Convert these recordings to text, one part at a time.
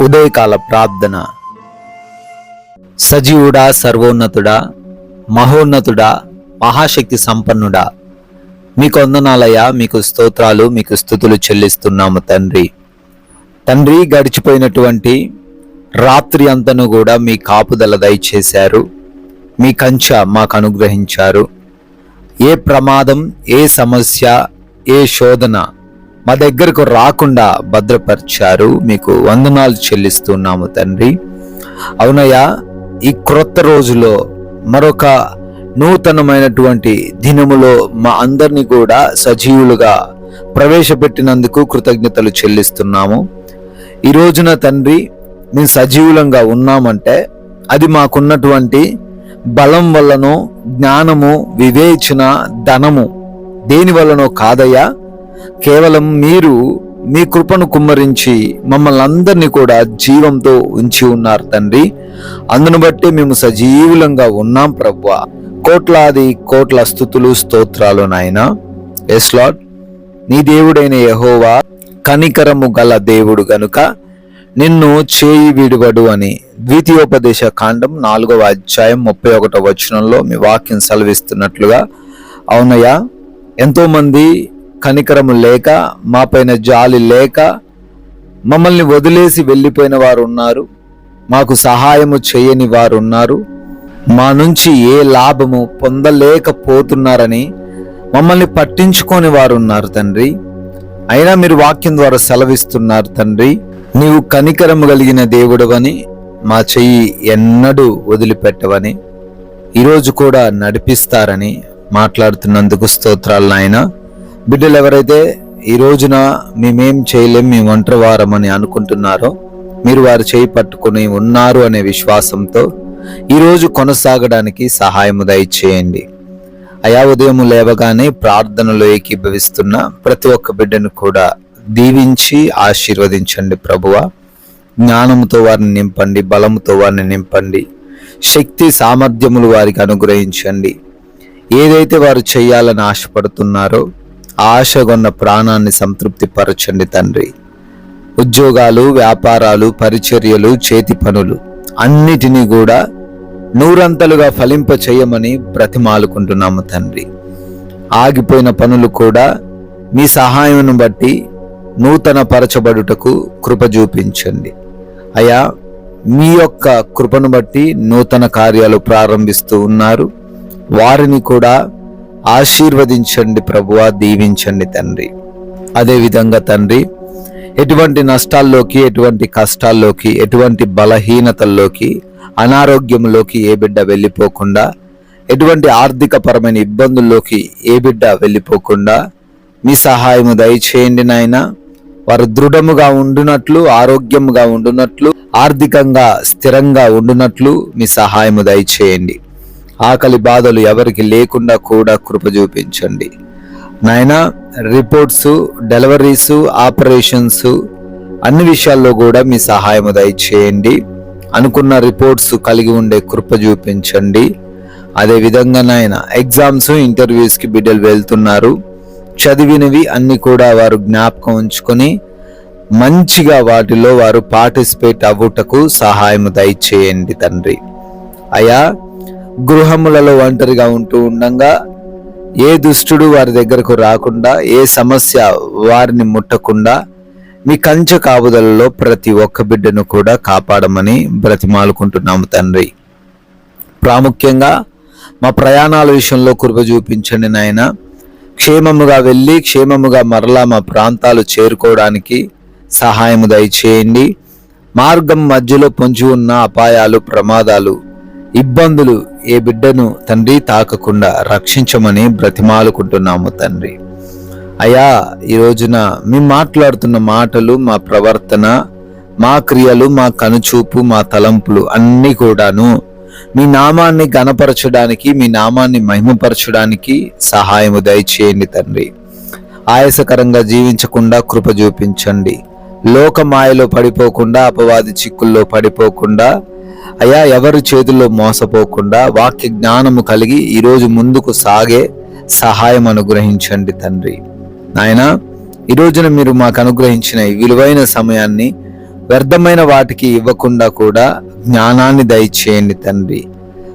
ఉదయకాల ప్రార్థన. సజీవుడా, సర్వోన్నతుడా, మహోన్నతుడా, మహాశక్తి సంపన్నుడా, మీకు వందనాలయ్యా, మీకు స్తోత్రాలు, మీకు స్తుతులు చెల్లిస్తున్నాము తండ్రి. గడిచిపోయినటువంటి రాత్రి అంతను కూడా మీ కాపుదల దయచేశారు, మీ కంచె మాకు అనుగ్రహించారు. ఏ ప్రమాదం, ఏ సమస్య, ఏ శోధన మా దగ్గరకు రాకుండా భద్రపరిచారు. మీకు వందనాలు చెల్లిస్తున్నాము తండ్రి. అవునయ్యా, ఈ క్రొత్త రోజులో మరొక నూతనమైనటువంటి దినములో మా అందరినీ కూడా సజీవులుగా ప్రవేశపెట్టినందుకు కృతజ్ఞతలు చెల్లిస్తున్నాము. ఈ రోజున తండ్రి, మేము సజీవులంగా ఉన్నామంటే అది మాకున్నటువంటి బలం వల్లనో, జ్ఞానము, వివేచన, ధనము దేని వల్లనో కాదయ్యా, కేవలం మీరు మీ కృపను కుమ్మరించి మమ్మల్ని అందరినీ కూడా జీవంతో ఉంచి ఉన్నారు తండ్రి. అందును బట్టి మేము సజీవులంగా ఉన్నాం ప్రభువా. కోట్లాది కోట్ల స్తుతులు, స్తోత్రాలు నాయన. ఎస్ లార్డ్, నీ దేవుడైన యెహోవా కనికరము గల దేవుడు గనుక నిన్ను చేయి విడువడు అని ద్వితీయోపదేశ కాండం 4వ అధ్యాయం 31వ వచనంలో మీ వాక్యం సెలవిస్తున్నట్లుగా, అవునయ్యా, ఎంతో మంది కనికరము లేక, మా పైన జాలి లేక మమ్మల్ని వదిలేసి వెళ్ళిపోయిన వారు ఉన్నారు. మాకు సహాయము చేయని వారు ఉన్నారు. మా నుంచి ఏ లాభము పొందలేకపోతున్నారని మమ్మల్ని పట్టించుకోని వారు ఉన్నారు తండ్రి. అయినా మీరు వాక్యం ద్వారా సెలవిస్తున్నారు తండ్రి, నీవు కనికరము కలిగిన దేవుడవని, మా చెయ్యి ఎన్నడూ వదిలిపెట్టవని, ఈరోజు కూడా నడిపిస్తారని మాట్లాడుతున్నందుకు స్తోత్రాలు నాయన. బిడ్డలు ఎవరైతే ఈ రోజున మేమేం చేయలేం, మేము ఒంటరి వారమని అనుకుంటున్నారో, మీరు వారు చేయి పట్టుకుని ఉన్నారు అనే విశ్వాసంతో ఈరోజు కొనసాగడానికి సహాయము దయచేయండి అయా. ఉదయం లేవగానే ప్రార్థనలో ఏకీభవిస్తున్న ప్రతి ఒక్క బిడ్డను కూడా దీవించి ఆశీర్వదించండి ప్రభువా. జ్ఞానముతో వారిని నింపండి, బలముతో వారిని నింపండి, శక్తి సామర్థ్యములు వారికి అనుగ్రహించండి. ఏదైతే వారు చేయాలని ఆశపడుతున్నారో ఆశగొన్న ప్రాణాన్ని సంతృప్తి పరచండి తండ్రి. ఉద్యోగాలు, వ్యాపారాలు, పరిచర్యలు, చేతి పనులు అన్నిటినీ కూడా నూరంతలుగా ఫలింప చేయమని బ్రతిమాలుకుంటున్నాము తండ్రి. ఆగిపోయిన పనులు కూడా మీ సహాయం బట్టి నూతన పరచబడుటకు కృప చూపించండి అయా. మీ యొక్క కృపను బట్టి నూతన కార్యాలు ప్రారంభిస్తూ ఉన్నారు, వారిని కూడా ఆశీర్వదించండి ప్రభువా, దీవించండి తండ్రి. అదేవిధంగా తండ్రి, ఎటువంటి నష్టాల్లోకి, ఎటువంటి కష్టాల్లోకి, ఎటువంటి బలహీనతల్లోకి, అనారోగ్యంలోకి ఏ బిడ్డ వెళ్ళిపోకుండా, ఎటువంటి ఆర్థిక పరమైన ఇబ్బందుల్లోకి ఏ బిడ్డ వెళ్ళిపోకుండా మీ సహాయము దయచేయండి నాయన. వారు దృఢముగా ఉండునట్లు, ఆరోగ్యముగా ఉండునట్లు, ఆర్థికంగా స్థిరంగా ఉండునట్లు మీ సహాయము దయచేయండి. ఆకలి బాధలు ఎవరికి లేకుండా కూడా కృప చూపించండి నాయన. రిపోర్ట్స్, డెలివరీస్, ఆపరేషన్స్ అన్ని విషయాల్లో కూడా మీ సహాయము దయచేయండి. అనుకున్న రిపోర్ట్స్ కలిగి ఉండే కృప చూపించండి. అదేవిధంగా నాయన, ఎగ్జామ్స్, ఇంటర్వ్యూస్కి బిడ్డలు వెళ్తున్నారు, చదివినవి అన్ని కూడా వారు జ్ఞాపకం ఉంచుకొని మంచిగా వాటిలో వారు పార్టిసిపేట్ అవ్వుటకు సహాయము దయచేయండి తండ్రి అయా. గృహములలో ఒంటరిగా ఉంటూ ఉండగా ఏ దుష్టుడు వారి దగ్గరకు రాకుండా, ఏ సమస్య వారిని ముట్టకుండా మీ కంచె కాపుదలలో ప్రతి ఒక్క బిడ్డను కూడా కాపాడమని బ్రతిమాలుకుంటున్నాము తండ్రి. ప్రాముఖ్యంగా మా ప్రయాణాల విషయంలో కృప చూపించండి నాయన. క్షేమముగా వెళ్ళి క్షేమముగా మరలా మా ప్రాంతాలు చేరుకోవడానికి సహాయము దయచేయండి. మార్గం మధ్యలో పొంచి ఉన్న అపాయాలు, ప్రమాదాలు, ఇబ్బందులు ఏ బిడ్డను తండ్రి తాకకుండా రక్షించమని బ్రతిమాలుకుంటున్నాము తండ్రి అయా. ఈ రోజున మేము మాట్లాడుతున్న మాటలు, మా ప్రవర్తన, మా క్రియలు, మా కనుచూపు, మా తలంపులు అన్నీ కూడాను మీ నామాన్ని ఘనపరచడానికి, మీ నామాన్ని మహిమపరచడానికి సహాయము దయచేయండి తండ్రి. ఆయాసకరంగా జీవించకుండా కృప చూపించండి. లోక మాయలో పడిపోకుండా, అపవాది చిక్కుల్లో పడిపోకుండా అయా, ఎవరి చేతుల్లో మోసపోకుండా వాక్య జ్ఞానము కలిగి ఈరోజు ముందుకు సాగే సహాయం అనుగ్రహించండి తండ్రి నాయన. ఈ రోజున మీరు మాకు అనుగ్రహించిన ఈ విలువైన సమయాన్ని వ్యర్థమైన వాటికి ఇవ్వకుండా కూడా జ్ఞానాన్ని దయచేయండి తండ్రి.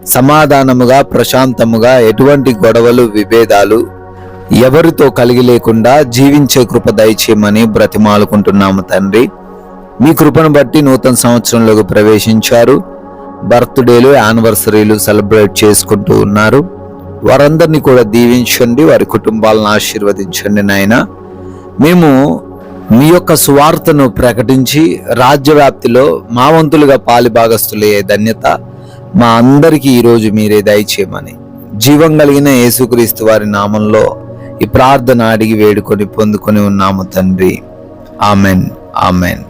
సమాధానముగా, ప్రశాంతముగా, ఎటువంటి గొడవలు, విభేదాలు ఎవరితో కలిగి లేకుండా జీవించే కృప దయచేయమని బ్రతిమాలుకుంటున్నాము తండ్రి. మీ కృపను బట్టి నూతన సంవత్సరంలోకి ప్రవేశించారు. బర్త్డేలు, యానివర్సరీలు సెలబ్రేట్ చేసుకుంటూ ఉన్నారు. వారందరినీ కూడా దీవించండి, వారి కుటుంబాలను ఆశీర్వదించండి నాయన. మేము మీ యొక్క సువార్తను ప్రకటించి రాజ్యవ్యాప్తిలో మా వంతులుగా పాలిభాగస్తులయ్యే ధన్యత మా అందరికీ ఈరోజు మీరే దయచేయమని జీవం కలిగిన యేసుక్రీస్తు వారి నామంలో ఈ ప్రార్థన అడిగి వేడుకొని పొందుకొని ఉన్నాము తండ్రి. Amen, amen.